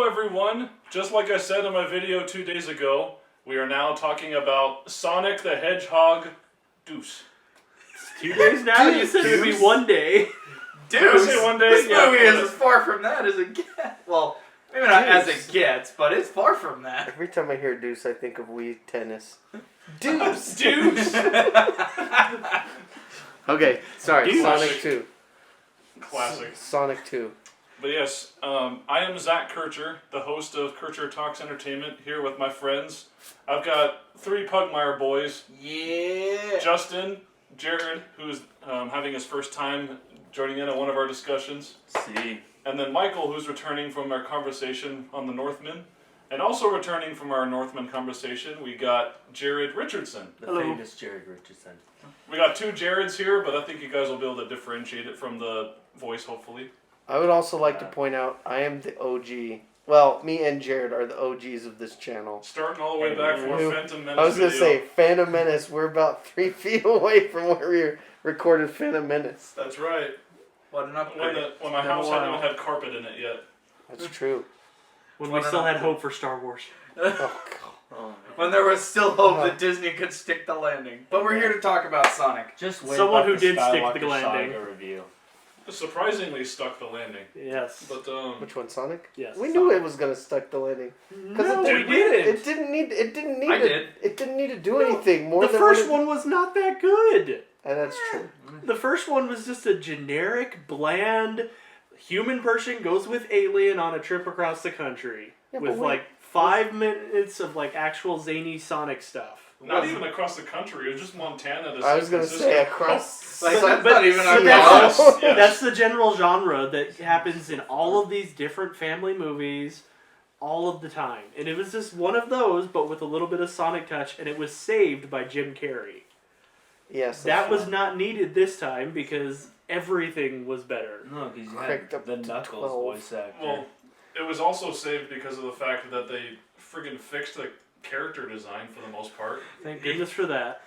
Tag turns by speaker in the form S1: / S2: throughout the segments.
S1: Hello everyone, just like I said in my video 2 days ago, we are now talking about Sonic the Hedgehog Deuce.
S2: It's 2 days now? You said it would be 1 day.
S1: Deuce! Say 1 day?
S3: This movie is as far from that as it gets. Well, maybe not as it gets, but it's far from that.
S4: Every time I hear Deuce, I think of Wii Tennis. Deuce!
S1: Deuce!
S4: Okay, sorry,
S1: Deuce.
S4: Sonic 2.
S1: Classic.
S4: Sonic 2.
S1: But yes, I am Zach Kircher, the host of Kircher Talks Entertainment, here with my friends. I've got three Pugmire boys.
S3: Yeah.
S1: Justin, Jared, who's having his first time joining in on one of our discussions.
S3: See.
S1: And then Michael, who's returning from our conversation on the Northman. And also returning from our Northman conversation, we got Jared Richardson.
S5: The
S2: Hello.
S5: famous Jared Richardson.
S1: We got two Jareds here, but I think you guys will be able to differentiate it from the voice, hopefully.
S4: I would also like to point out, I am the OG. Well, me and Jared are the OGs of this channel.
S1: Starting all the way back from our Phantom Menace
S4: I was going to
S1: video.
S4: say, Phantom Menace, we're about 3 feet away from where we recorded Phantom Menace.
S1: That's right.
S3: What an upgrade.
S1: When my house hadn't even had carpet in it yet.
S4: That's true.
S2: When we still had hope for Star Wars.
S4: Oh, God.
S3: When there was still hope that Disney could stick the landing. But we're here to talk about Sonic.
S5: Just wait
S2: Someone
S5: about
S2: who
S5: the
S2: did stick
S5: Skywalker
S2: the landing.
S5: Saga review.
S1: Surprisingly stuck the landing.
S2: Yes.
S1: But
S4: Which one, Sonic?
S2: Yes.
S4: We knew it was going to stuck the landing.
S2: No,
S1: didn't.
S2: we didn't.
S4: It didn't need. It didn't need.
S3: I did.
S4: It didn't need to do anything more
S2: The
S4: than
S2: first
S4: what
S2: one was not that good.
S4: And that's true.
S2: The first one was just a generic, bland, human person goes with alien on a trip across the country.
S4: Yeah,
S2: with
S4: but
S2: like 5 minutes of like actual zany Sonic stuff.
S1: not even across the country. It was just Montana to
S4: I
S1: San
S4: was going to
S1: Francisco.
S4: say across.
S3: Like,
S2: But-
S3: that's
S2: but-
S3: not even our
S2: but that's-
S3: problem.
S1: Yes.
S2: That's the general genre that happens in all of these different family movies all of the time. And it was just one of those, but with a little bit of Sonic touch, and it was saved by Jim Carrey.
S4: Yes.
S2: That was not needed this time because everything was better.
S5: No, because you
S4: Cranked
S5: had
S4: up
S5: the
S4: to
S5: Knuckles
S4: 12.
S5: voice actor.
S1: Well, it was also saved because of the fact that they friggin' fixed the character design for the most part.
S2: Thank goodness for that.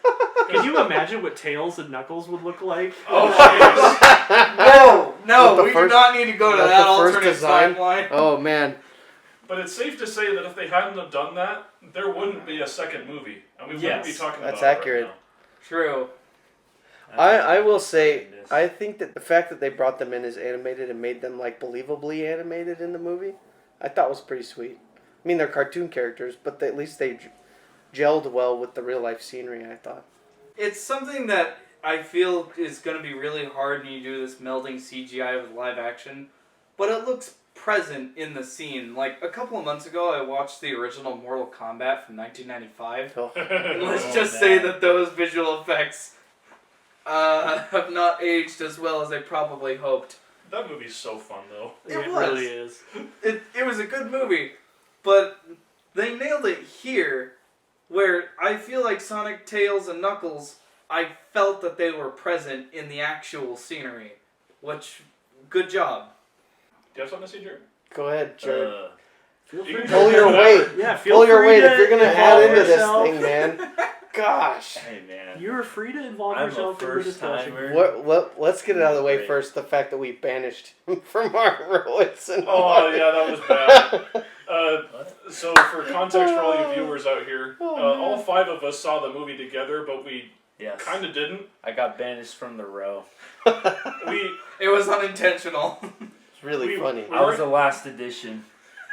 S2: Can you imagine what Tails and Knuckles would look like?
S1: Oh, jeez.
S3: No,
S4: With the
S3: we
S4: first-
S3: do not need to go to
S4: with
S3: that
S4: the first
S3: alternate
S4: design?
S3: timeline.
S4: Oh man.
S1: But it's safe to say that if they hadn't have done that, there wouldn't be a second movie. And we wouldn't be
S5: Yes,
S1: talking
S4: that's
S1: about it
S4: accurate.
S1: right now.
S3: True.
S4: I will say I think that the fact that they brought them in as animated and made them like believably animated in the movie, I thought was pretty sweet. I mean, they're cartoon characters, but at least they gelled well with the real life scenery, I thought.
S3: It's something that I feel is going to be really hard when you do this melding CGI with live action, but it looks present in the scene. Like, a couple of months ago, I watched the original Mortal Kombat from 1995.
S4: Oh.
S3: Let's
S5: Oh,
S3: just
S5: man.
S3: say that those visual effects have not aged as well as they probably hoped.
S1: That movie's so fun, though.
S3: It was.
S2: Really is.
S3: It was a good movie, but they nailed it here, where I feel like Sonic, Tails, and Knuckles, I felt that they were present in the actual scenery, which, good job.
S1: Do you have something to say, Jared?
S4: Go ahead, Jared.
S2: Feel
S1: You
S2: free
S1: can
S4: Pull your weight.
S2: Yeah, feel
S4: Pull your
S2: free
S4: weight
S2: to
S4: if you're gonna
S2: involve
S4: head into this
S2: yourself.
S4: thing, man. Gosh.
S5: Hey man,
S2: You're free to involve
S5: I'm a
S2: yourself in the
S5: first
S2: discussion.
S5: timer.
S4: Let's get it out of the way
S5: Great.
S4: first. The fact that we banished him from our roads and
S1: Oh, yeah, that was bad. So, for context for all you viewers out here, all 5 of us saw the movie together, but we
S5: Yes.
S1: kind of didn't.
S5: I got banished from the row.
S3: It was unintentional.
S4: It's really
S1: We-
S4: funny.
S5: I was the last edition.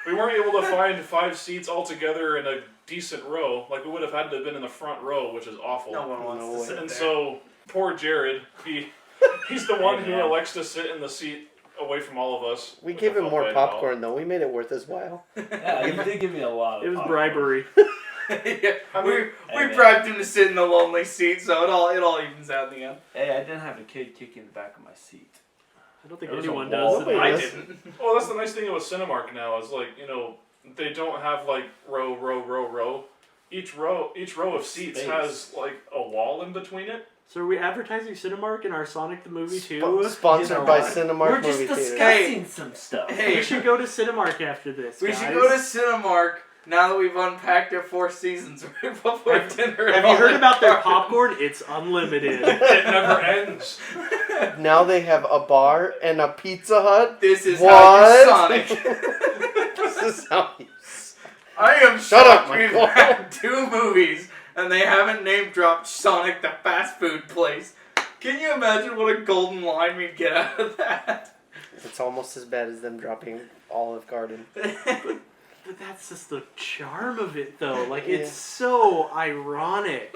S1: We weren't able to find 5 seats altogether in a decent row. Like, we would have had to have been in the front row, which is awful.
S3: No one wants
S4: No
S3: to
S4: way.
S3: sit
S1: And
S3: there.
S1: so, poor Jared, he's the one who
S5: man.
S1: elects to sit in the seat away from all of us.
S4: We
S1: with
S4: gave
S1: the
S4: him more
S1: foot
S4: popcorn though. We made it worth his while.
S5: Yeah, you did give me a lot of
S2: It was
S5: popcorn.
S2: bribery.
S3: Yeah,
S1: I mean,
S3: we
S5: man.
S3: bribed him to sit in the lonely seat, so it all evens out in the end.
S5: Hey, I didn't have a kid kicking the back of my seat.
S2: I don't think
S5: There was a
S2: anyone
S5: wall.
S2: does.
S4: Nobody
S3: I
S4: does.
S3: didn't.
S1: Well, that's the nice thing with Cinemark now is like, they don't have like row. Each row of seats
S5: Space.
S1: has like a wall in between it.
S2: So are we advertising Cinemark in our Sonic the Movie too?
S4: Sponsored
S5: You know
S4: by
S5: what?
S4: Cinemark
S5: We're just
S4: Movie Theater.
S5: discussing some stuff.
S3: Hey,
S2: We should go to Cinemark after this.
S3: we
S2: guys.
S3: should go to Cinemark now that we've unpacked their 4 seasons right before dinner.
S2: Have you heard about their popcorn? It's unlimited.
S1: It never ends.
S4: Now they have a bar and a Pizza Hut.
S3: This is
S4: What?
S3: how you Sonic.
S4: This is how you
S3: I am
S4: Shut up,
S3: shocked we've
S4: Michael.
S3: had 2 movies and they haven't name dropped Sonic the fast food place. Can you imagine what a golden line we'd get out of that?
S4: It's almost as bad as them dropping Olive Garden.
S2: But that's just the charm of it, though. Like, it's so ironic.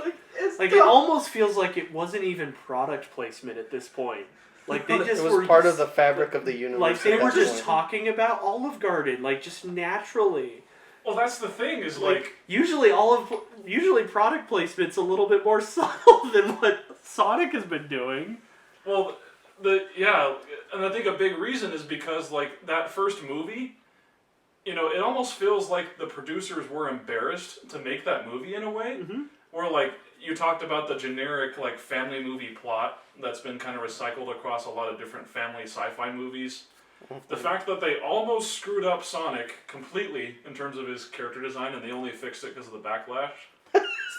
S2: Like it almost feels like it wasn't even product placement at this point. Like, they just
S4: It
S2: were
S4: was part
S2: just,
S4: of the fabric of the universe.
S2: like, they
S4: at
S2: were
S4: that
S2: just
S4: point.
S2: talking about Olive Garden, like, just naturally.
S1: Well, that's the thing is
S2: Usually product placement's a little bit more subtle than what Sonic has been doing.
S1: well, and I think a big reason is because like that first movie, you know, it almost feels like the producers were embarrassed to make that movie in a way.
S2: Mm-hmm.
S1: Where like you talked about the generic like family movie plot that's been kind of recycled across a lot of different family sci-fi movies. The fact that they almost screwed up Sonic completely in terms of his character design, and they only fixed it because of the backlash.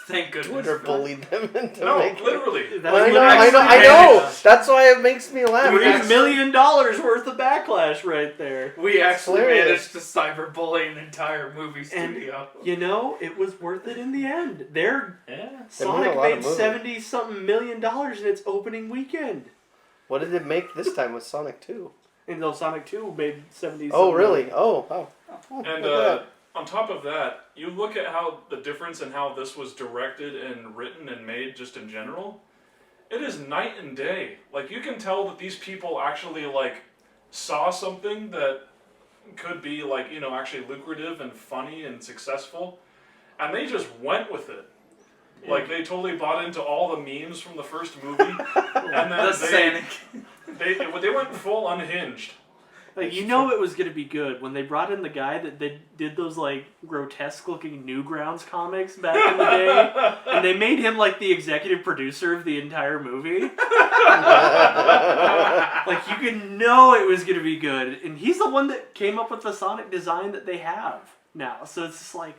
S3: Thank goodness.
S4: Twitter bullied them into
S1: No,
S4: making
S1: literally.
S2: That's
S4: I
S2: what
S4: know.
S2: actually
S4: That's why it makes me laugh.
S2: $3 million worth of backlash right there.
S3: We actually
S4: hilarious.
S3: managed to cyberbully an entire movie studio.
S2: You know, it was worth it in the end. Their
S5: Yeah.
S4: They made a
S2: Sonic
S4: lot of
S2: made
S4: movies.
S2: 70-something million dollars in its opening weekend.
S4: What did it make this time with Sonic 2?
S2: And though Sonic 2 made 70
S4: Oh, really? Oh, wow. Oh,
S1: And
S4: look at that.
S1: on top of that, you look at how the difference in how this was directed and written and made just in general, it is night and day. Like, you can tell that these people actually, like, saw something that could be, like, you know, actually lucrative and funny and successful, and they just went with it. Like, they totally bought into all the memes from the first movie, and then
S3: The Sonic.
S1: they went full unhinged.
S2: Like, you know it was going to be good when they brought in the guy that did those, like, grotesque-looking Newgrounds comics back in the day, and they made him, like, the executive producer of the entire movie. Like, you can know it was going to be good, and he's the one that came up with the Sonic design that they have now, so it's just like,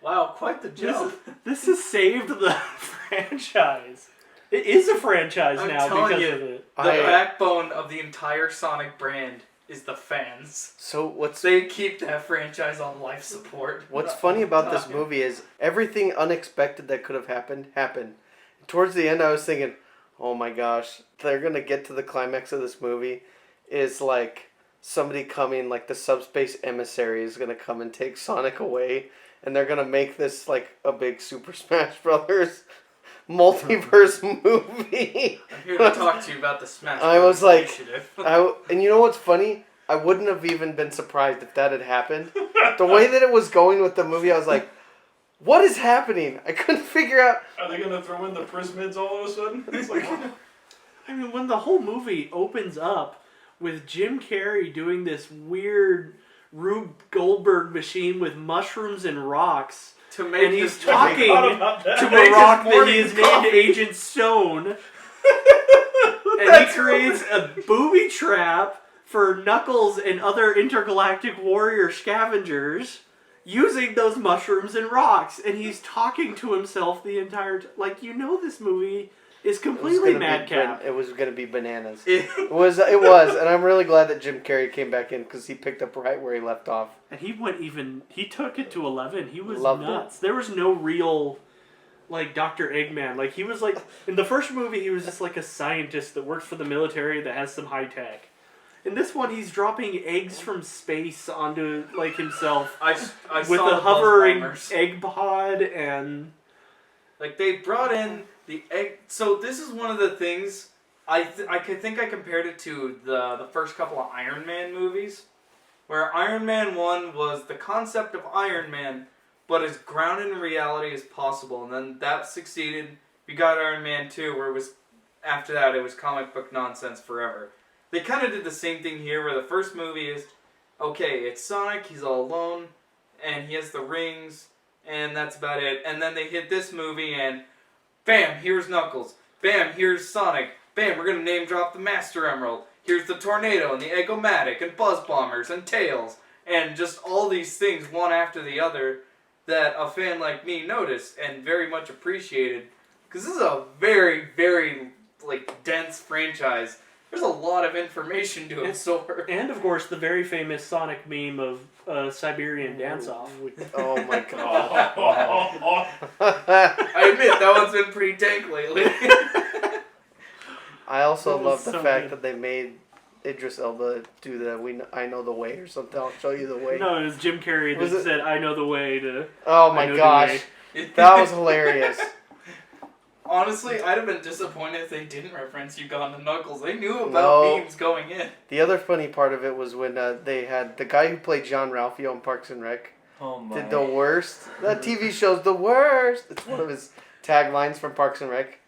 S3: Wow, quite the jump.
S2: this has saved the franchise. It is a franchise
S3: I'm
S2: now
S3: telling
S2: because
S3: you,
S2: of it.
S3: The backbone of the entire Sonic brand is the fans.
S4: So what's
S3: They keep that franchise on life support.
S4: What's funny about this movie is everything unexpected that could have happened. Towards the end, I was thinking, oh my gosh, they're going to get to the climax of this movie is like somebody coming, like the subspace emissary is going to come and take Sonic away, and they're going to make this like a big Super Smash Brothers multiverse movie.
S3: I'm here to talk to you about the Smash
S4: I was
S3: Bros.
S4: like,
S3: Initiative.
S4: And you know what's funny? I wouldn't have even been surprised if that had happened. The way that it was going with the movie, I was like, what is happening? I couldn't figure out.
S1: Are they gonna throw in the Prismids all of a sudden? It's like,
S2: I mean, when the whole movie opens up with Jim Carrey doing this weird Rube Goldberg machine with mushrooms and rocks,
S3: To make
S2: and he's
S3: this
S2: talking
S1: about that.
S2: to
S3: make
S2: a
S3: his
S2: rock that
S3: morning
S2: he is
S3: coffee.
S2: named Agent Stone, and he
S3: That's
S2: creates a booby trap for Knuckles and other intergalactic warrior scavengers using those mushrooms and rocks, and he's talking to himself the entire time. Like, you know, this movie is completely madcap.
S4: It was gonna be bananas.
S3: It-
S4: It was, and I'm really glad that Jim Carrey came back in because he picked up right where he left off.
S2: And he took it to 11. He was
S4: Loved
S2: nuts. There was no real, like, Dr. Eggman. Like, he was like, in the first movie, he was just like a scientist that works for the military that has some high tech. In this one, he's dropping eggs from space onto, like, himself
S3: I
S2: with
S3: saw
S2: a
S3: the
S2: hovering
S3: Buzz Bombers.
S2: egg pod, and
S3: Like, they brought in the egg. So this is one of the things I think I compared it to the first couple of Iron Man movies, where Iron Man 1 was the concept of Iron Man, but as grounded in reality as possible, and then that succeeded. We got Iron Man 2, where it was after that it was comic book nonsense forever. They kind of did the same thing here, where the first movie is, okay, it's Sonic, he's all alone, and he has the rings, and that's about it. And then they hit this movie, and bam, here's Knuckles. Bam, here's Sonic. Bam, we're gonna name drop the Master Emerald. Here's the Tornado, and the Eggomatic, and Buzz Bombers, and Tails. And just all these things, one after the other, that a fan like me noticed, and very much appreciated. Because this is a very, very, like, dense franchise. There's a lot of information to absorb.
S2: And of course, the very famous Sonic meme of Siberian dance-off.
S4: Oh my god.
S3: I admit that one's been pretty dank lately.
S4: I also
S2: That was
S4: love the
S2: so
S4: fact
S2: good.
S4: that they made Idris Elba do the I know the way or something. I'll show you the way.
S2: No, it was Jim Carrey
S4: Was
S2: that
S4: it-
S2: said, "I know the way to."
S4: Oh
S2: I
S4: my
S2: know the
S4: gosh, that was hilarious.
S3: Honestly, I'd have been disappointed if they didn't reference Uganda Knuckles. They knew about
S4: No.
S3: memes going in.
S4: The other funny part of it was when they had the guy who played John Ralphio on Parks and Rec
S5: Oh my.
S4: did the worst. That TV show's the worst. It's one of his taglines from Parks and Rec.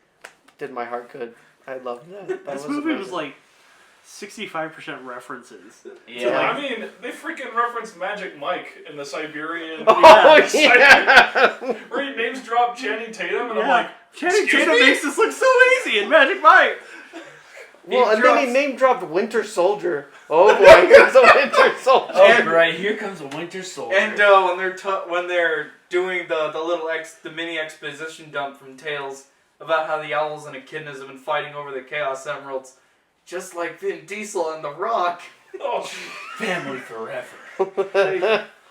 S4: Did my heart good. I loved that. That
S2: This movie was
S4: amazing.
S2: like 65% references.
S5: Yeah.
S1: I mean, they freaking referenced Magic Mike in the Siberian.
S4: Oh
S2: Yeah.
S4: yeah.
S1: Where he names drop Channing Tatum, and I'm
S2: Yeah.
S1: like,
S2: Channing
S1: excuse
S2: Tatum
S1: me?
S2: makes this look so easy in Magic Mike.
S4: Well, and then he
S3: drops-
S4: name dropped Winter Soldier. Oh boy, here's a Winter Soldier.
S5: Oh, right. Here comes a Winter Soldier.
S3: And when they're doing the mini exposition dump from Tails about how the owls and echidnas have been fighting over the Chaos Emeralds, just like Vin Diesel and The Rock.
S1: oh,
S5: family forever.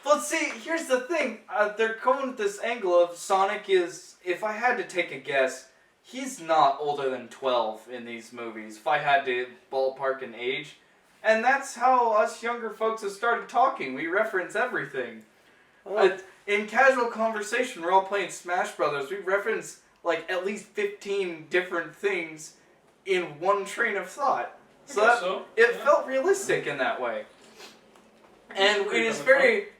S3: But see, here's the thing. They're going with this angle of Sonic is, if I had to take a guess, he's not older than 12 in these movies, if I had to ballpark an age. And that's how us younger folks have started talking. We reference everything. In casual conversation, we're all playing Smash Brothers. We reference like at least 15 different things in one train of thought. So it felt realistic in that way. And it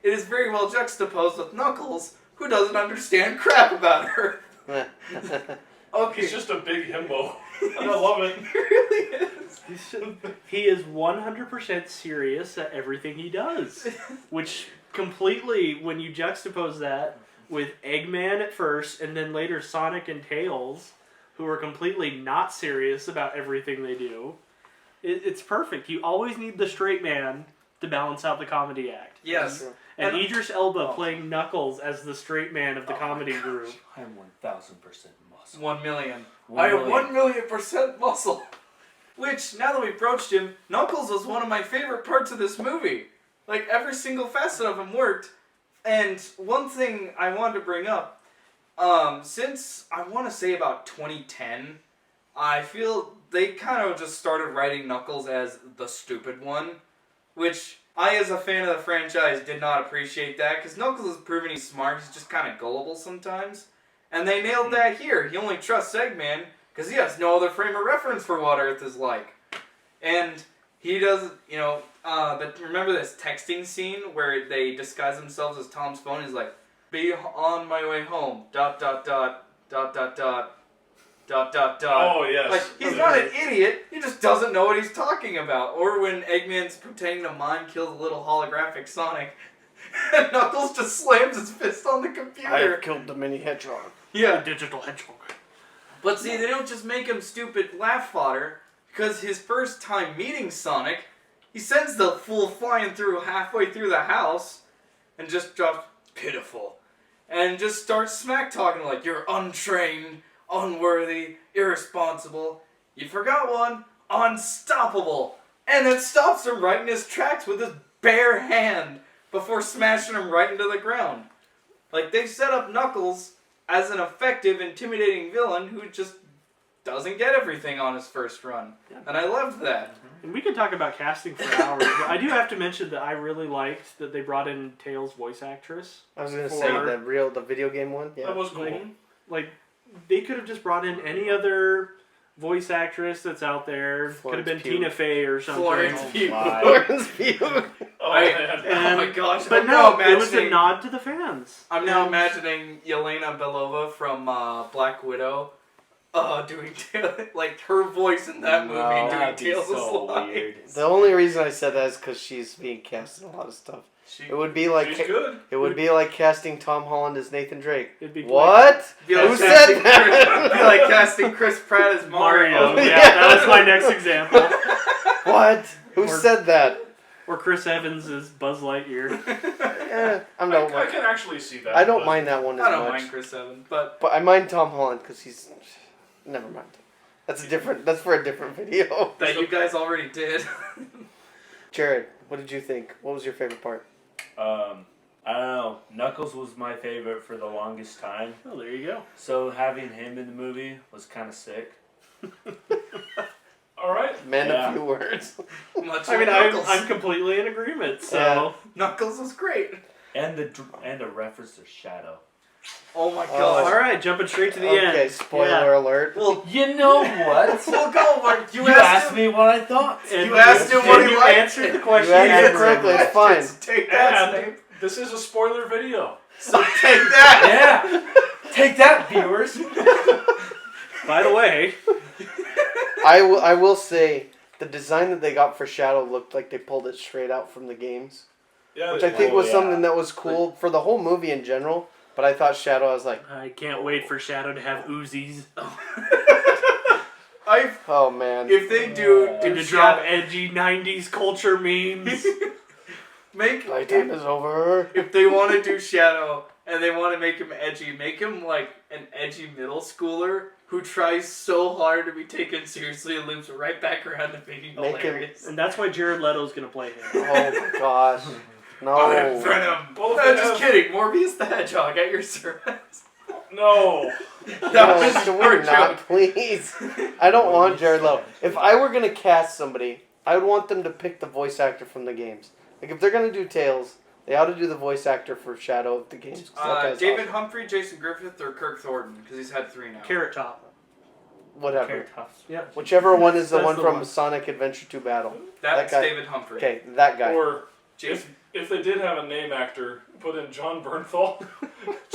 S3: is very well juxtaposed with Knuckles, who doesn't understand crap about her. Okay,
S1: he's just a big himbo. And I love it.
S3: he really is.
S2: He is 100% serious at everything he does. Which completely, when you juxtapose that with Eggman at first, and then later Sonic and Tails, who are completely not serious about everything they do, it's perfect. You always need the straight man to balance out the comedy act.
S3: Yes.
S2: And
S3: And-
S2: Idris Elba playing Knuckles as the straight man of the comedy group.
S5: I am 1000% muscle.
S3: 1 million.
S5: 1
S3: I have
S5: million.
S3: 1,000,000% muscle. Which, now that we broached him, Knuckles was one of my favorite parts of this movie. Like, every single facet of him worked. And one thing I wanted to bring up, since I want to say about 2010, I feel they kind of just started writing Knuckles as the stupid one. Which, I as a fan of the franchise did not appreciate that, because Knuckles has proven he's smart, he's just kind of gullible sometimes. And they nailed that here. He only trusts Eggman because he has no other frame of reference for what Earth is like. And he does, remember this texting scene where they disguise themselves as Tom's phone? He's like, be on my way home, ...
S1: Oh, yes.
S3: Like, he's not an idiot, he just doesn't know what he's talking about. Or when Eggman's pretending to mind kill the little holographic Sonic, and Knuckles just slams his fist on the computer.
S4: I have killed the mini hedgehog.
S3: Yeah.
S2: Digital hedgehog.
S3: But see, they don't just make him stupid laugh fodder, because his first time meeting Sonic, he sends the fool flying through halfway through the house, and just drops, pitiful, and just starts smack talking like, you're untrained, unworthy, irresponsible, you forgot one, unstoppable, and then stops him right in his tracks with his bare hand, before smashing him right into the ground. Like, they set up Knuckles as an effective, intimidating villain who just doesn't get everything on his first run.
S2: Yeah.
S3: And I loved that.
S2: And we could talk about casting for hours, but I do have to mention that I really liked that they brought in Tails' voice actress.
S4: I was gonna
S2: For-
S4: say the video game one. Yeah.
S1: That was cool.
S2: Like, they could have just brought in any other voice actress that's out there. Could have
S4: Florence
S2: been
S4: Pugh.
S2: Tina Fey or something.
S3: Florence Pugh.
S4: Florence Pugh.
S1: Oh,
S3: I-
S1: man.
S3: Oh my gosh!
S2: But
S3: I'm now
S2: no, it was a
S3: imagining-
S2: nod to the fans.
S3: I'm now imagining Yelena Belova from Black Widow, doing like her voice in that movie, doing
S5: That'd be
S3: Tails'
S5: so
S3: lines.
S5: weird.
S4: The only reason I said that is because she's being cast in a lot of stuff. It would be like
S1: She's good.
S4: it would be like casting Tom Holland as Nathan Drake.
S2: It'd be
S4: What?
S3: Be like
S4: Who
S3: casting
S4: said that?
S3: Chris, be like casting Chris Pratt as Mario.
S2: Mario. Yeah, that was my next example.
S4: What? Who
S2: Or-
S4: said that?
S2: Or Chris Evans is Buzz Lightyear.
S4: Yeah, I'm
S1: I
S4: not.
S1: can actually see that.
S4: I don't
S1: but-
S4: mind that one as
S3: I don't
S4: much.
S3: mind Chris Evans, but
S4: But I mind Tom Holland because he's. Never mind. That's for a different video.
S3: That you guys already did.
S4: Jared, what did you think? What was your favorite part?
S5: I don't know. Knuckles was my favorite for the longest time.
S2: Oh, there you go.
S5: So having him in the movie was kind of sick.
S1: All right.
S4: Man,
S5: Yeah.
S4: a few words.
S3: Much
S2: I mean,
S3: like Knuckles.
S2: I'm completely in agreement. So
S4: Yeah.
S3: Knuckles was great.
S5: And the reference to Shadow.
S3: Oh my
S4: Oh.
S3: gosh.
S2: all right, jumping straight to the end.
S4: Okay, spoiler
S2: Yeah.
S4: alert.
S3: Well,
S5: You know what?
S3: we'll go. Mark.
S5: You asked me what I thought.
S2: And
S3: You asked him what
S2: and
S3: he
S2: you
S3: liked.
S2: answered the question.
S4: You answered
S2: Yes.
S4: correctly. It's fine.
S3: Take that,
S1: And
S3: Snape.
S1: this is a spoiler video.
S3: So take that.
S5: Yeah. Take that, viewers.
S2: By the way,
S4: I will say the design that they got for Shadow looked like they pulled it straight out from the games,
S1: Yeah.
S4: which I think was
S5: yeah.
S4: something that was cool for the whole movie in general. But I thought Shadow, I was like,
S2: I can't wait for Shadow to have Uzis
S4: oh man.
S3: If they do
S2: and to drop edgy '90s culture memes.
S3: make
S4: My time is over.
S3: if they want to do Shadow and they want to make him edgy, make him like an edgy middle schooler who tries so hard to be taken seriously and loops right back around to being
S4: Make him-
S3: hilarious.
S2: And that's why Jared Leto's gonna play him.
S4: Oh my gosh. No.
S3: Venom.
S1: Well,
S3: No,
S1: if they
S3: just
S1: have-
S3: kidding. Morbius the Hedgehog at your service.
S1: No.
S3: That
S4: No,
S3: was
S4: can
S3: your
S4: we not,
S3: joke.
S4: please? I don't want Jared Leto. If I were gonna cast somebody, I would want them to pick the voice actor from the games. Like if they're gonna do Tails, they ought to do the voice actor for Shadow of the games. 'cause that guy's
S3: David
S4: awesome.
S3: Humphrey, Jason Griffith, or Kirk Thornton, because he's had 3 now.
S2: Carrot Top.
S4: Whatever.
S5: Carrot Tops.
S2: Yeah.
S4: Whichever one is the
S2: That's
S4: one
S2: the
S4: from
S2: one.
S4: Sonic Adventure 2 Battle.
S3: That's
S4: that guy.
S3: David Humphrey.
S4: Okay, that guy.
S1: Or
S3: Jason.
S1: if they did have a name actor, put in John Bernthal.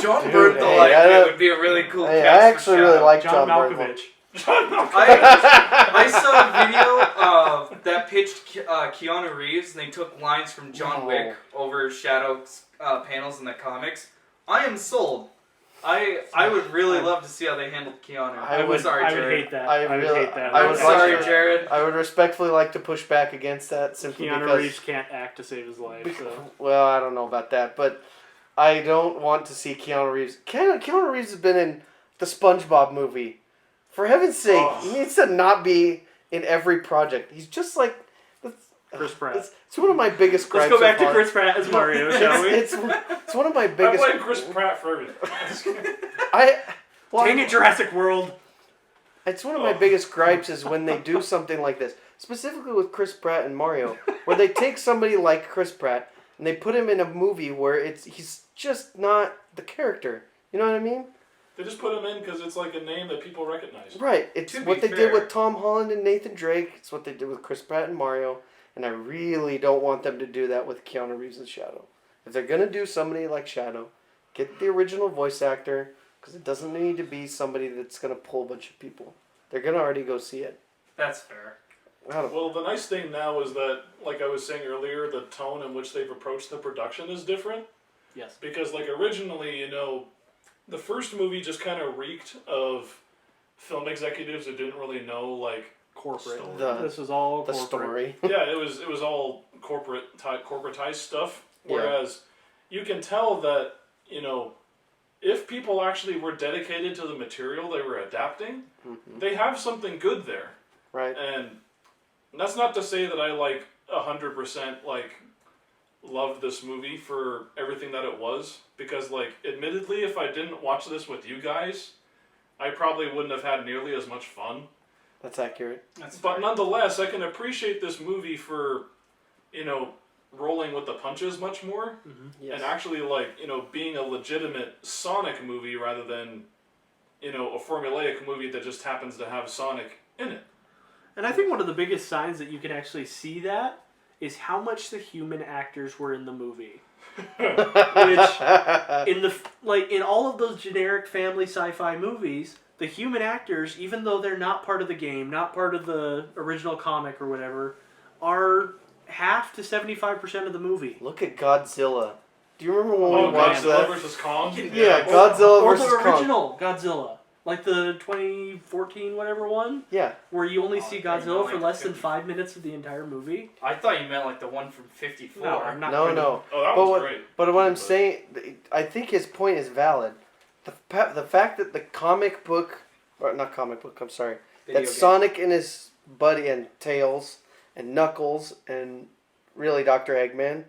S3: John
S4: Dude,
S3: Bernthal,
S4: hey,
S3: I
S4: I
S3: think,
S4: don't-
S3: would be a really cool
S4: Hey,
S3: cast
S4: I
S3: for
S4: actually
S3: Shadow.
S4: really like
S2: John
S4: John
S2: Malkovich.
S1: John Malkovich.
S3: I saw a video that pitched Keanu Reeves, and they took lines from John
S4: No.
S3: Wick over Shadow's panels in the comics. I am sold. I would really love to see how they handled Keanu.
S4: I
S3: I'm
S4: would-
S3: sorry,
S2: I would
S3: Jared.
S2: hate that.
S4: I
S2: I would
S4: really-
S2: hate that.
S4: I
S3: I'm
S4: would
S3: sorry,
S4: like to-
S3: Jared.
S4: I would respectfully like to push back against that simply
S2: Keanu
S4: because...
S2: Reeves can't act to save his life. So.
S4: Well, I don't know about that, but I don't want to see Keanu Reeves. Keanu Reeves has been in the SpongeBob movie. For heaven's sake,
S1: Oh.
S4: he needs to not be in every project. He's just like...
S2: Chris Pratt.
S4: It's one of my biggest gripes.
S2: Let's go back
S4: so
S2: to
S4: far.
S2: Chris Pratt as Mario, shall we?
S4: It's one of my
S1: I
S4: biggest...
S1: blame Chris Pratt for everything.
S2: Dang it, Jurassic World.
S4: It's one of my biggest gripes is when they do something like this, specifically with Chris Pratt and Mario, where they take somebody like Chris Pratt and they put him in a movie where he's just not the character. You know what I mean?
S1: They just put him in because it's like a name that people recognize.
S4: Right. It's
S3: To be
S4: what they
S3: fair-
S4: did with Tom Holland and Nathan Drake. It's what they did with Chris Pratt and Mario. And I really don't want them to do that with Keanu Reeves and Shadow. If they're going to do somebody like Shadow, get the original voice actor, because it doesn't need to be somebody that's going to pull a bunch of people. They're going to already go see it.
S3: That's fair.
S4: I don't
S1: Well, the nice thing now is that, like I was saying earlier, the tone in which they've approached the production is different.
S2: Yes.
S1: Because, like, originally, the first movie just kind of reeked of film executives who didn't really know, like,
S2: Corporate.
S4: The-
S2: This is all
S4: the
S2: corporate.
S4: story.
S1: yeah, it was all corporatized stuff. Whereas you can tell that, if people actually were dedicated to the material they were adapting,
S4: Mhm.
S1: they have something good there.
S4: Right.
S1: And that's not to say that I 100% loved this movie for everything that it was, because admittedly, if I didn't watch this with you guys, I probably wouldn't have had nearly as much fun.
S4: That's accurate.
S3: That's
S1: But
S3: fair.
S1: nonetheless, I can appreciate this movie for, rolling with the punches much more,
S4: Yes.
S1: and actually being a legitimate Sonic movie rather than, a formulaic movie that just happens to have Sonic in it.
S2: And I think one of the biggest signs that you can actually see that is how much the human actors were in the movie. Which in all of those generic family sci-fi movies, the human actors, even though they're not part of the game, not part of the original comic or whatever, are half to 75% of the movie.
S4: Look at Godzilla. Do you remember when
S1: Oh,
S4: we watched
S1: Godzilla
S4: that?
S1: versus Kong?
S4: Yeah, Godzilla
S2: Or
S4: versus
S2: the
S4: Kong.
S2: original Godzilla. Like the 2014 whatever one,
S4: Yeah.
S2: where you only
S3: Oh,
S2: see
S3: I thought you
S2: Godzilla
S3: meant
S2: for
S3: like
S2: less
S3: the
S2: than 5 minutes of the entire movie.
S3: I thought you meant the one from 54.
S2: No, I'm not
S4: No,
S2: going to-
S4: no.
S1: Oh, that
S4: But
S1: was
S4: what-
S1: great.
S4: But what I'm saying, I think his point is valid. The fact that the comic book, or not comic book, I'm sorry,
S3: Video
S4: that
S3: game.
S4: Sonic and his buddy and Tails and Knuckles and really Dr. Eggman,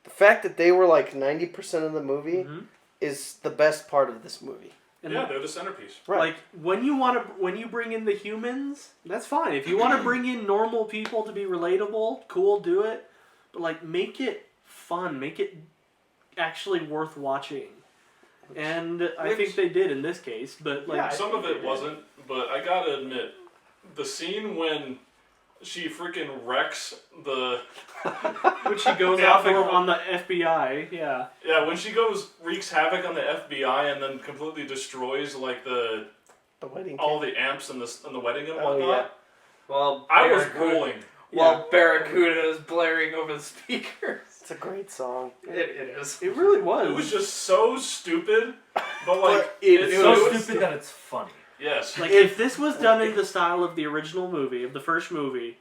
S4: the fact that they were like 90% of the movie is the best part of this movie.
S2: And
S1: Yeah, they're the centerpiece.
S4: Right.
S2: Like when you bring in the humans, that's fine. If you want to bring in normal people to be relatable, cool, do it. But like make it fun, make it actually worth watching. And I think they did in this case, but like
S3: Yeah,
S1: Some of it wasn't, but I gotta admit, the scene when she freaking wrecks the
S2: when she goes
S1: Yeah,
S2: off
S1: for-
S2: on the FBI, yeah.
S1: yeah, when she wreaks havoc on the FBI and then completely destroys like
S4: The wedding
S1: all
S4: cake.
S1: the amps and the wedding and
S4: Oh,
S1: whatnot.
S4: yeah.
S3: Well,
S1: I was
S3: Barracuda-
S1: rolling.
S3: While Barracuda is blaring over the speakers.
S4: It's a great song.
S3: It is.
S2: It really was.
S1: It was just so stupid, but like
S3: it's
S5: It's
S1: so
S5: so
S1: was-
S5: stupid that it's funny.
S1: Yes.
S2: like if this was done in the style of the original movie, of the first movie,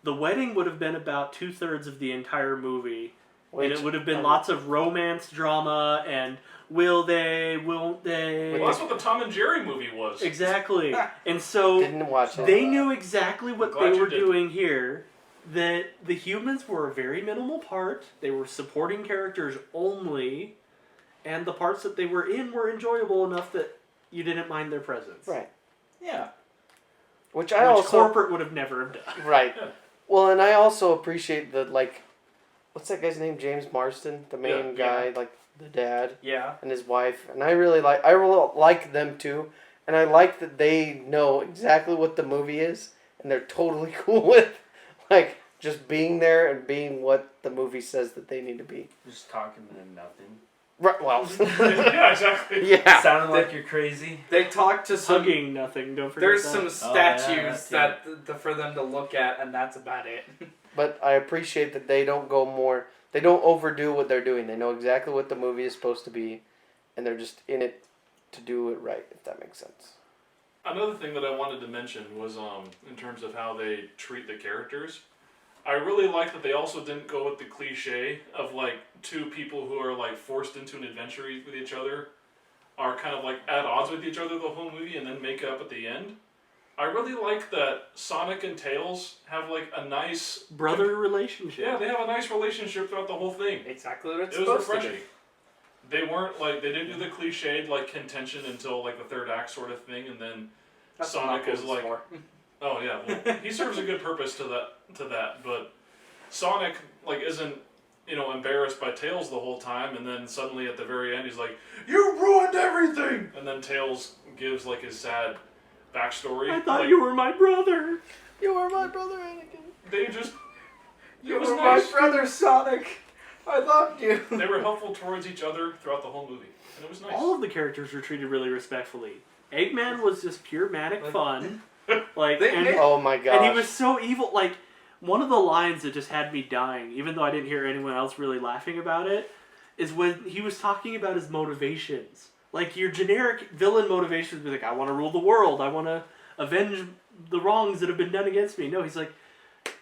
S2: the wedding would have been about 2/3 of the entire movie. And it would have been lots of romance drama and will they, won't they.
S1: Well, that's what the Tom and Jerry movie was.
S2: Exactly. And so
S4: Didn't watch it.
S2: they knew exactly what
S1: Glad
S2: they
S1: you
S2: were
S1: did.
S2: doing here. That the humans were a very minimal part. They were supporting characters only. And the parts that they were in were enjoyable enough that you didn't mind their presence.
S4: Right.
S3: Yeah.
S4: Which
S2: Which
S4: I also
S2: corporate would have never have done.
S4: right.
S1: Yeah.
S4: Well, and I also appreciate the like, what's that guy's name? James Marsden, the main
S1: Yeah.
S4: guy, like the dad
S3: Yeah.
S4: and his wife, and I really like them too, and I like that they know exactly what the movie is, and they're totally cool with, like just being there and being what the movie says that they need to be.
S5: Just talking and nothing.
S4: Right. Well.
S1: Yeah, exactly.
S4: Yeah.
S5: Sounding like you're crazy.
S3: They talked to some.
S2: Hugging nothing, don't forget
S3: There's
S2: that.
S3: some
S5: Oh, yeah,
S3: statues
S5: that
S3: that for them to look at, and that's about it.
S4: But I appreciate that they don't go more. They don't overdo what they're doing. They know exactly what the movie is supposed to be, and they're just in it to do it right. If that makes sense.
S1: Another thing that I wanted to mention was in terms of how they treat the characters. I really like that they also didn't go with the cliche of like two people who are like forced into an adventure with each other are kind of like at odds with each other the whole movie and then make up at the end. I really like that Sonic and Tails have like a nice
S2: brother relationship.
S1: Yeah, they have a nice relationship throughout the whole thing.
S3: Exactly what it's
S1: It was
S3: supposed to
S1: refreshing. They weren't like they didn't do the cliched like contention until like the third act sort of thing, and then
S3: That's
S1: Sonic
S3: what
S1: is like,
S3: for.
S1: oh yeah, well, he serves a good purpose to that, but Sonic like isn't embarrassed by Tails the whole time, and then suddenly at the very end he's like, "You ruined everything," and then Tails gives like his sad backstory.
S2: I thought
S1: like,
S2: you were my brother.
S4: You are my brother, Anakin.
S1: They just
S3: You
S1: it was
S3: were
S1: nice.
S3: my brother, Sonic. I loved you.
S1: They were helpful towards each other throughout the whole movie, and it was nice.
S2: All of the characters were treated really respectfully. Eggman was just pure manic fun. Like,
S3: They
S2: and,
S3: made-
S4: Oh my gosh.
S2: and he was so evil. Like, one of the lines that just had me dying, even though I didn't hear anyone else really laughing about it, is when he was talking about his motivations. Like, your generic villain motivations would be like, I want to rule the world. I want to avenge the wrongs that have been done against me. No, he's like,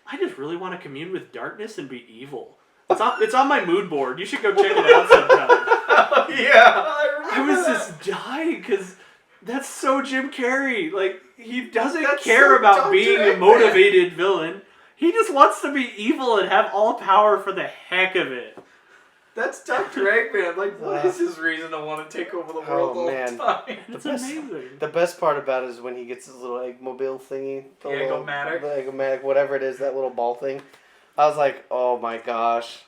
S2: I just really want to commune with darkness and be evil. It's on my mood board. You should go check it out sometime.
S3: Yeah.
S2: I was just dying because that's so Jim Carrey. Like, he doesn't
S3: That's
S2: care
S3: so
S2: about
S3: Dr.
S2: being a
S3: Eggman.
S2: motivated villain. He just wants to be evil and have all power for the heck of it.
S3: That's Dr. Eggman. Like, what is his reason to want to take over the world all
S4: man.
S3: the time?
S2: It's
S4: best-
S2: amazing.
S4: The best part about it is when he gets his little eggmobile thingy.
S3: The
S4: little-
S3: Eggomatic?
S4: The Eggomatic, whatever it is, that little ball thing. I was like, oh my gosh.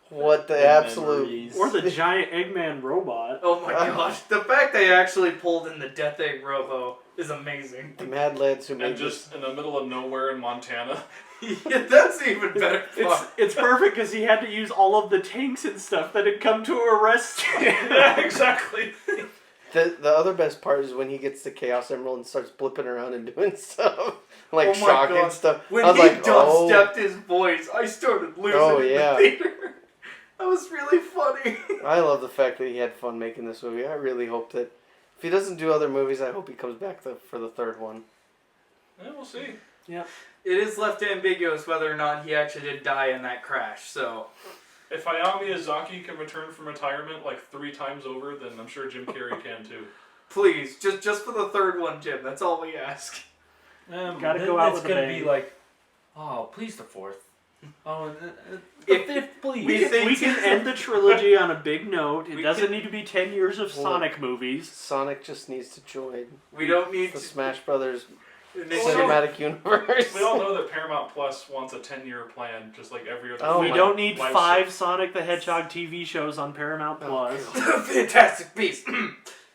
S4: What the absolute...
S5: Memories.
S2: Or the giant Eggman robot.
S3: Oh my gosh. The fact they actually pulled in the Death Egg Robo is amazing.
S4: The mad lads who made
S1: and just in the middle of nowhere in Montana.
S3: Yeah, that's even better.
S2: It's perfect because he had to use all of the tanks and stuff that had come to arrest him.
S1: Yeah, exactly.
S4: The other best part is when he gets the Chaos Emerald and starts blipping around and doing stuff. Like
S3: Oh my
S4: shocking
S3: God.
S4: stuff.
S3: When
S4: I was
S3: he
S4: like, oh.
S3: dubstepped his voice, I started losing
S4: Oh,
S3: in
S4: yeah.
S3: the theater. That was really funny.
S4: I love the fact that he had fun making this movie. I really hope that if he doesn't do other movies, I hope he comes back for the third one.
S1: Yeah, we'll see.
S3: It is left ambiguous whether or not he actually did die in that crash, so...
S1: If Hayao Miyazaki can return from retirement like 3 times over, then I'm sure Jim Carrey can too.
S3: Please, just for the third one, Jim. That's all we ask.
S2: Gotta go out
S5: it's
S2: with a
S5: gonna
S2: bang.
S5: be like, oh, please the fourth. Oh,
S3: If-
S5: the fifth, please.
S2: We can end the trilogy on a big note. It
S3: We
S2: doesn't
S3: can-
S2: need to be 10 years of Sonic movies.
S4: Sonic just needs to join
S3: We don't need
S4: the
S3: to.
S4: Smash Brothers
S3: Well,
S4: cinematic universe.
S1: We all know that Paramount Plus wants a 10-year plan, just like every other.
S4: Oh
S2: We
S4: my-
S2: don't need
S1: live
S2: 5 Sonic the Hedgehog TV shows on Paramount Plus.
S3: Fantastic Beast.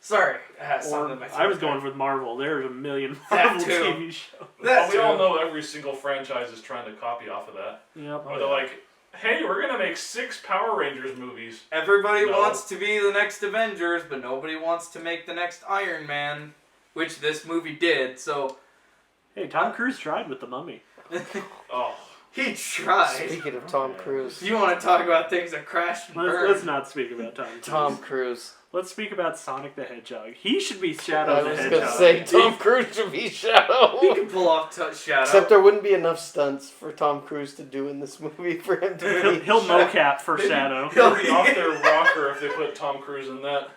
S3: Sorry, something
S2: Or,
S3: in my
S2: I was
S3: throat.
S2: going with Marvel. There's a million
S3: That
S2: Marvel
S3: too.
S2: TV shows.
S3: That's
S1: we all know every single franchise is trying to copy off of that.
S2: Yep.
S1: Or they're like, hey, we're gonna make 6 Power Rangers movies.
S3: Everybody
S1: No.
S3: wants to be the next Avengers, but nobody wants to make the next Iron Man, which this movie did. So
S2: Hey, Tom Cruise tried with The Mummy.
S1: Oh,
S3: he tried.
S4: Speaking of Tom Cruise,
S3: You want to talk about things that crashed and burned?
S2: Let's not speak about Tom Cruise.
S4: Tom Cruise.
S2: Let's speak about Sonic the Hedgehog. He should be Shadow
S4: I
S2: the
S4: was
S2: Hedgehog.
S4: gonna say Tom Cruise should be Shadow.
S3: He can pull off Shadow.
S4: Except there wouldn't be enough stunts for Tom Cruise to do in this movie for him to be.
S2: He'll mocap for Shadow.
S1: they'll be off their rocker if they put Tom Cruise in that.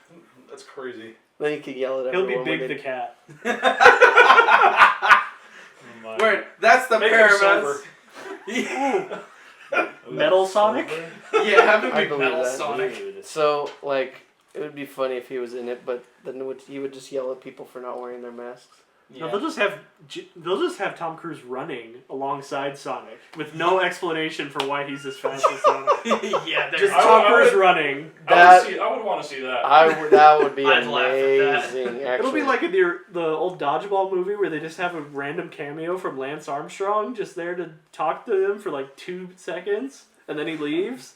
S1: That's crazy.
S4: Then he could yell at
S2: He'll be
S4: everyone.
S2: Big
S4: when
S2: the
S4: they-
S2: Cat.
S5: Oh my.
S3: Where that's the
S1: Make him
S3: Paramount.
S1: silver.
S2: Metal Sonic?
S3: Yeah, have him
S4: I
S3: be
S4: believe
S3: Metal
S4: that.
S3: Sonic.
S5: Dude.
S4: So, like, it would be funny if he was in it, but then he would just yell at people for not wearing their masks.
S2: No, they'll just have Tom Cruise running alongside Sonic with no explanation for why he's as fast as Sonic.
S3: Yeah,
S2: Just
S1: I
S2: Tom
S1: would-
S2: Cruise running.
S4: That-
S1: I would want to see that.
S4: That would be
S3: I'd laugh at that.
S4: amazing. Actually,
S2: It'll be like in the old Dodgeball movie where they just have a random cameo from Lance Armstrong just there to talk to them for like 2 seconds and then he leaves.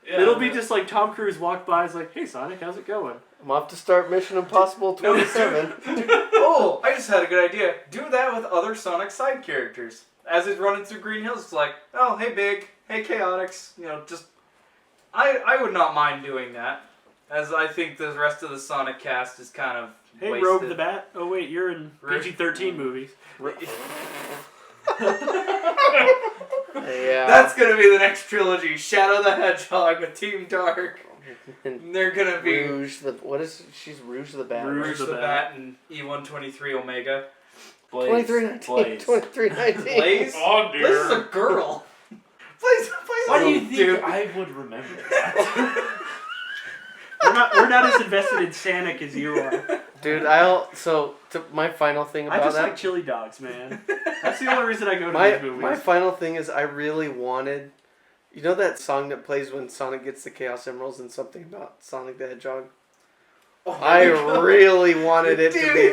S1: Yeah,
S2: It'll be just like Tom Cruise walked by, is like, "Hey Sonic, how's it going?"
S4: I'm off to start Mission Impossible 27.
S3: Oh, I just had a good idea. Do that with other Sonic side characters. As it's running through Green Hills, it's like, oh, hey Big, hey Chaotix. You know, just I would not mind doing that, as I think the rest of the Sonic cast is kind of
S2: Hey
S3: wasted.
S2: Rogue the Bat. Oh wait, you're in
S3: Rogue-
S2: PG-13 movies.
S4: Yeah.
S3: That's gonna be the next trilogy: Shadow the Hedgehog with Team Dark.
S4: And
S3: They're gonna be
S4: Rouge she's Rouge the Bat.
S2: Rouge
S3: Rouge the Bat and E123 Omega.
S5: Blaze.
S4: 2319.
S5: Blaze.
S4: 2319.
S3: Blaze.
S1: Oh
S3: Blaze is
S1: dear.
S3: a girl. Blaze
S5: Why do you
S3: a
S5: think
S3: dude.
S5: I would remember that?
S2: We're not as invested in Sonic as you are.
S4: Dude, my final thing
S2: I
S4: about
S2: just
S4: that.
S2: like chili dogs, man. That's the only reason I go to
S4: My
S2: these movies.
S4: my final thing is I really wanted, you know that song that plays when Sonic gets the Chaos Emeralds and something about Sonic the Hedgehog?
S3: Oh,
S4: I
S3: here we go.
S4: really wanted it to be.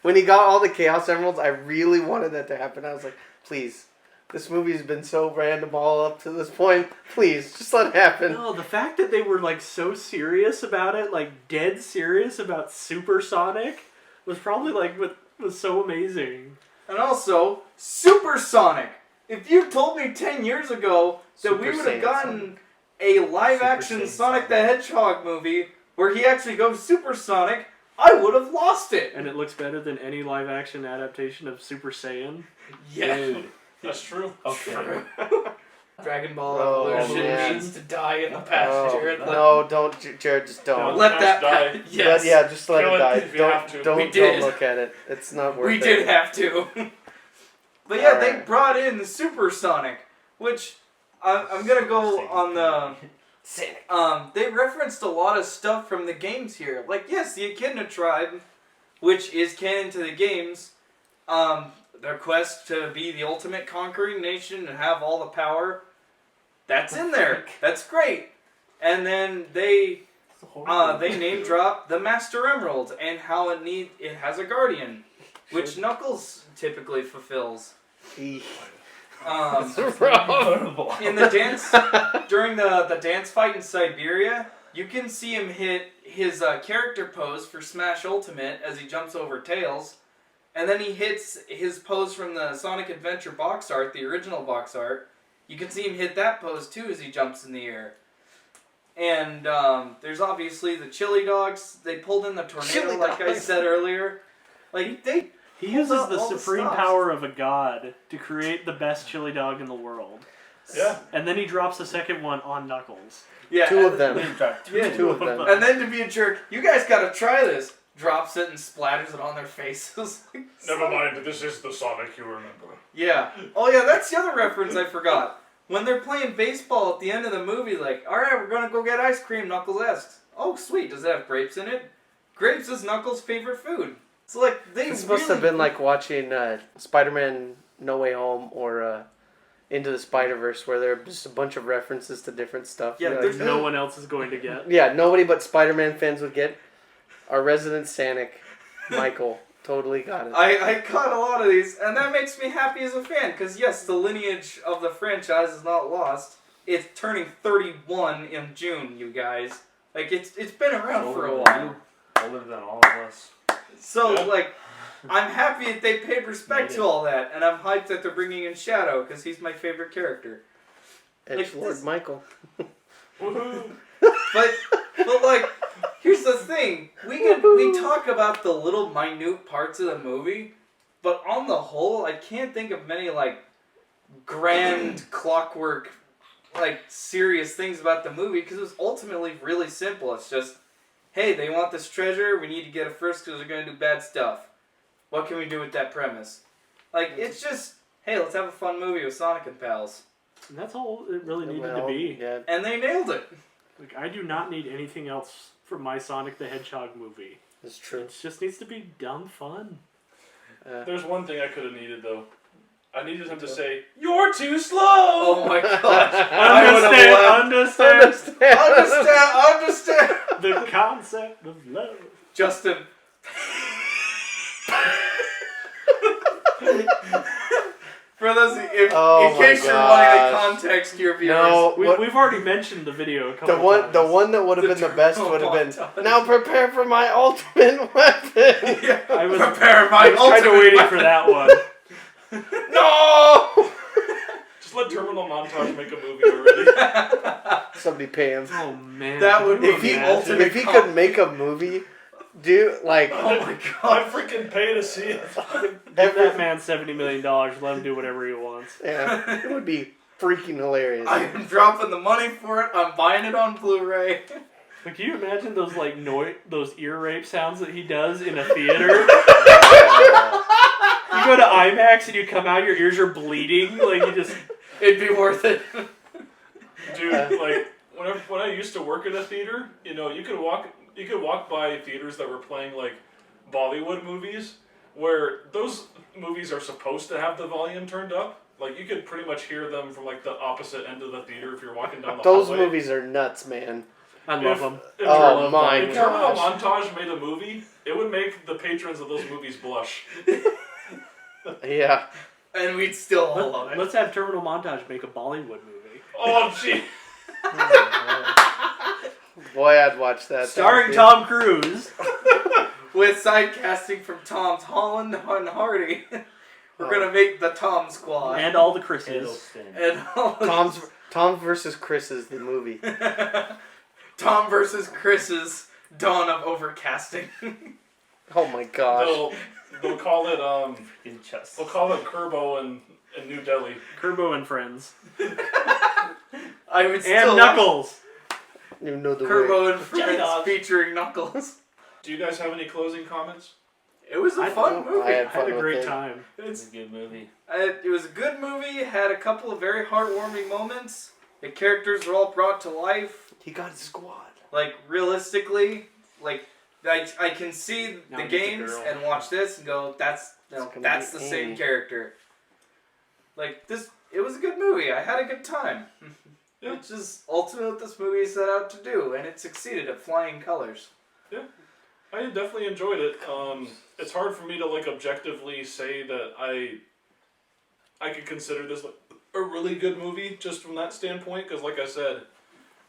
S4: When he got all the Chaos Emeralds, I really wanted that to happen. I was like, please, this movie's been so random all up to this point. Please, just let it happen.
S2: No, the fact that they were like so serious about it, like dead serious about Super Sonic, was probably like what was so amazing.
S3: And also, Super Sonic. If you told me 10 years ago that
S4: Super
S3: we would
S4: Saiyan
S3: have gotten a live-action
S5: Saiyan
S3: Sonic the Hedgehog movie where he actually goes Super Sonic, I would have lost it.
S2: And it looks better than any live action adaptation of Super Saiyan.
S3: Yeah.
S5: Dude.
S1: That's true.
S5: Okay.
S3: Dragon Ball
S4: Oh,
S3: Evolution
S4: man.
S3: needs to die in the past, Jared.
S4: No, don't, Jared, just don't.
S3: Let that
S1: die.
S3: Yes.
S4: Yeah, just let
S1: Kill
S4: it
S1: it
S4: die.
S1: if you have to.
S3: We
S4: Don't
S3: did.
S4: look at it. It's not worth
S3: We
S4: it.
S3: did have to. But yeah, they
S4: Alright.
S3: brought in Super Sonic, which I'm gonna go on the.
S4: Sonic.
S3: They referenced a lot of stuff from the games here. Like, yes, the Echidna tribe, which is canon to the games, their quest to be the ultimate conquering nation and have all the power, that's in there. That's great. And then they name drop the Master Emerald and how it has a guardian, which Knuckles typically fulfills.
S4: Eek.
S5: Notable.
S3: In the dance, during the dance fight in Siberia, you can see him hit his character pose for Smash Ultimate as he jumps over Tails, and then he hits his pose from the Sonic Adventure box art, the original box art. You can see him hit that pose too as he jumps in the air. And there's obviously the chili dogs. They pulled in the tornado,
S4: Chili
S3: like I
S4: dogs.
S3: said earlier. Like they.
S2: He
S3: Pulled
S2: uses
S3: out
S2: the
S3: all the
S2: supreme
S3: stops.
S2: power of a god to create the best chili dog in the world.
S1: Yeah.
S2: And then he drops a second one on Knuckles.
S3: Yeah,
S4: Two of them.
S3: Yeah,
S4: Two of them.
S3: And then to be a jerk, you guys gotta try this. drops it and splatters it on their faces.
S1: Never mind, this is the Sonic you remember.
S3: Yeah. Oh yeah, that's the other reference I forgot. When they're playing baseball at the end of the movie, like, alright, we're gonna go get ice cream, Knuckles asks. Oh, sweet, does it have grapes in it? Grapes is Knuckles' favorite food. So, like, they
S4: It's supposed to have been like watching Spider-Man No Way Home or Into the Spider-Verse, where there are just a bunch of references to different stuff.
S3: Yeah,
S4: You're
S3: there's
S2: No one else is going to get.
S4: yeah, nobody but Spider-Man fans would get. Our resident Sonic, Michael, totally got it.
S3: I caught a lot of these, and that makes me happy as a fan, because yes, the lineage of the franchise is not lost. It's turning 31 in June, you guys. Like, it's been around for a while.
S5: Older than all of us.
S3: So,
S1: Yeah.
S3: like, I'm happy that they paid respect to all that, and I'm hyped that they're bringing in Shadow, because he's my favorite character.
S4: Edgelord Michael.
S1: Woohoo!
S3: But like, here's the thing. We talk about the little minute parts of the movie, but on the whole, I can't think of many, like, grand clockwork, like, serious things about the movie, because it was ultimately really simple. It's just, hey, they want this treasure, we need to get it first because they're going to do bad stuff. What can we do with that premise? Like, it's just, hey, let's have a fun movie with Sonic and pals.
S2: And that's all it really needed
S4: Well,
S2: to be.
S4: yeah.
S3: And they nailed it.
S2: Like, I do not need anything else from my Sonic the Hedgehog movie.
S4: It's true.
S2: It just needs to be dumb fun.
S1: There's one thing I could have needed, though. I needed him to say, "You're too slow!"
S3: Oh my gosh. I would've laughed.
S2: Understand
S3: Understand.
S2: the concept of love.
S3: Justin. For those, in case you're wanting to context your viewers.
S4: No,
S2: We've already mentioned the video a couple times.
S4: the one that would have been the best would have been, now prepare for my ultimate weapon.
S3: Yeah,
S2: I was
S3: prepare
S2: I
S3: my
S2: was kind of
S3: ultimate
S2: waiting
S3: weapon.
S2: for that one.
S4: No!
S1: Just let Terminal Montage make a movie already.
S4: Somebody pay him.
S2: Oh man,
S3: That would be
S4: If he,
S3: the ultimate
S4: if he could make a movie, dude, like,
S3: Oh my
S1: I
S3: god.
S1: freaking pay to see it.
S2: Give that man $70 million. Let him do whatever he wants.
S4: yeah, it would be freaking hilarious.
S3: I'm dropping the money for it. I'm buying it on Blu-ray.
S2: But can you imagine those like those ear rape sounds that he does in a theater? You go to IMAX and you come out, your ears are bleeding. Like you just.
S3: It'd be worth it.
S1: Dude, like when I used to work in a theater, you know, you could walk by theaters that were playing like Bollywood movies, where those movies are supposed to have the volume turned up. Like you could pretty much hear them from like the opposite end of the theater if you're walking down the
S4: Those
S1: hallway.
S4: movies are nuts, man.
S2: I love them.
S1: If
S4: Oh my
S1: If Terminal
S4: gosh.
S1: Montage made a movie, it would make the patrons of those movies blush.
S4: Yeah.
S3: And we'd still all love it.
S2: Let's have Terminal Montage make a Bollywood movie.
S1: Oh, gee.
S4: Boy, I'd watch that.
S2: Starring
S4: That
S2: Tom Cruise.
S3: With side casting from Tom's Holland and Hardy. We're
S4: Oh.
S3: gonna make the Tom Squad.
S2: And all the Chris's.
S5: Hiddleston.
S3: And all
S4: would be Tom versus Chris is the movie.
S3: Tom versus Chris's Dawn of Overcasting.
S4: Oh my gosh.
S1: They'll call it
S5: In chess.
S1: they'll call it Kerbo in New Delhi.
S2: Kerbo and Friends.
S3: I would
S2: And
S3: still
S2: Knuckles.
S4: You know the way.
S3: Kerbo and
S2: Jelly
S3: Friends
S2: dog.
S3: featuring Knuckles.
S1: Do you guys have any closing comments?
S3: It was a
S2: I
S3: fun
S2: don't-
S3: movie.
S4: I had
S2: I had
S4: fun
S2: a
S4: with
S2: great
S4: it.
S2: time.
S5: It's a good movie.
S3: It was a good movie. Had a couple of very heartwarming moments. The characters were all brought to life.
S4: He got his squad.
S3: Like realistically, like I can see
S2: Now
S3: the
S2: he gets a
S3: games
S2: girl.
S3: and watch this and go, that's
S4: It's gonna
S3: that's
S4: be
S3: the same
S4: Amy.
S3: character. Like this, it was a good movie. I had a good time.
S1: Yeah.
S3: Which is ultimately what this movie set out to do, and it succeeded at flying colors.
S1: I definitely enjoyed it. It's hard for me to like objectively say that I could consider this like a really good movie just from that standpoint, because like I said,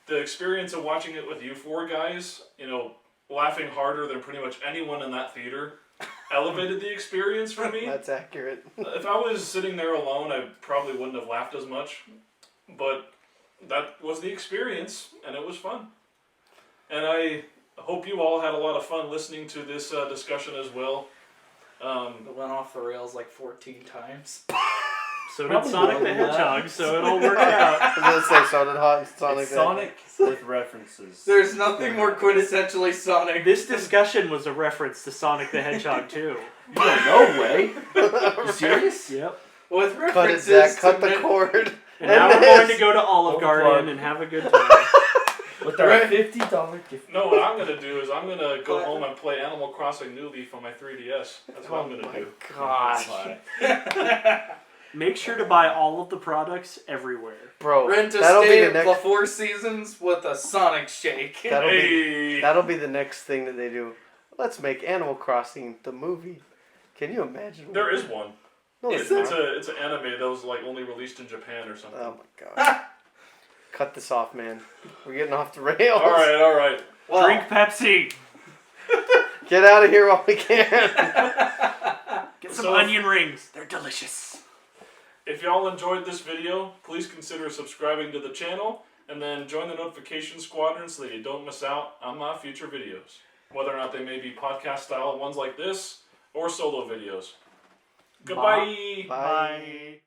S1: the experience of watching it with you four guys, you know, laughing harder than pretty much anyone in that theater, elevated the experience for me.
S4: That's accurate.
S1: If I was sitting there alone, I probably wouldn't have laughed as much, but that was the experience, and it was fun. And I hope you all had a lot of fun listening to this discussion as well.
S3: It went off the rails like 14 times.
S2: So did
S5: Probably
S2: Sonic the
S5: more than that.
S2: Hedgehog, so it all worked out.
S4: I was gonna say so did Hot and Sonic.
S5: It's
S4: the
S5: Sonic with references.
S3: There's nothing more quintessentially Sonic.
S2: This discussion was a reference to Sonic the Hedgehog too.
S5: You don't know, way. You serious?
S2: Yep.
S3: With
S4: Cut it,
S3: references
S4: Zach. Cut
S3: to
S4: the cord.
S2: And now we're going to go to Olive
S5: Full
S2: Garden
S5: plug.
S2: and have a good time.
S5: With our
S3: Right.
S5: $50 gift.
S1: No, what I'm gonna do is I'm gonna go home and play Animal Crossing New Leaf on my 3DS. That's what I'm gonna do.
S2: Gosh.
S5: Bye.
S2: Make sure to buy all of the products everywhere.
S4: Bro,
S3: Rent a
S4: that'll be
S3: stay
S4: the
S3: at
S4: next.
S3: the Four Seasons with a Sonic shake.
S4: That'll be
S1: Hey.
S4: that'll be the next thing that they do. Let's make Animal Crossing the movie. Can you imagine?
S1: There is one.
S4: No,
S1: It's
S4: there's not.
S1: an anime that was like only released in Japan or something.
S4: Oh my god. Cut this off, man. We're getting off the rails.
S1: All right.
S3: Well,
S2: Drink Pepsi.
S4: Get out of here while we can.
S2: Get some
S1: So-
S2: onion rings. They're delicious.
S1: If y'all enjoyed this video, please consider subscribing to the channel and then join the notification squadron so that you don't miss out on my future videos. Whether or not they may be podcast style ones like this or solo videos. Goodbye.
S4: Bye.
S2: Bye.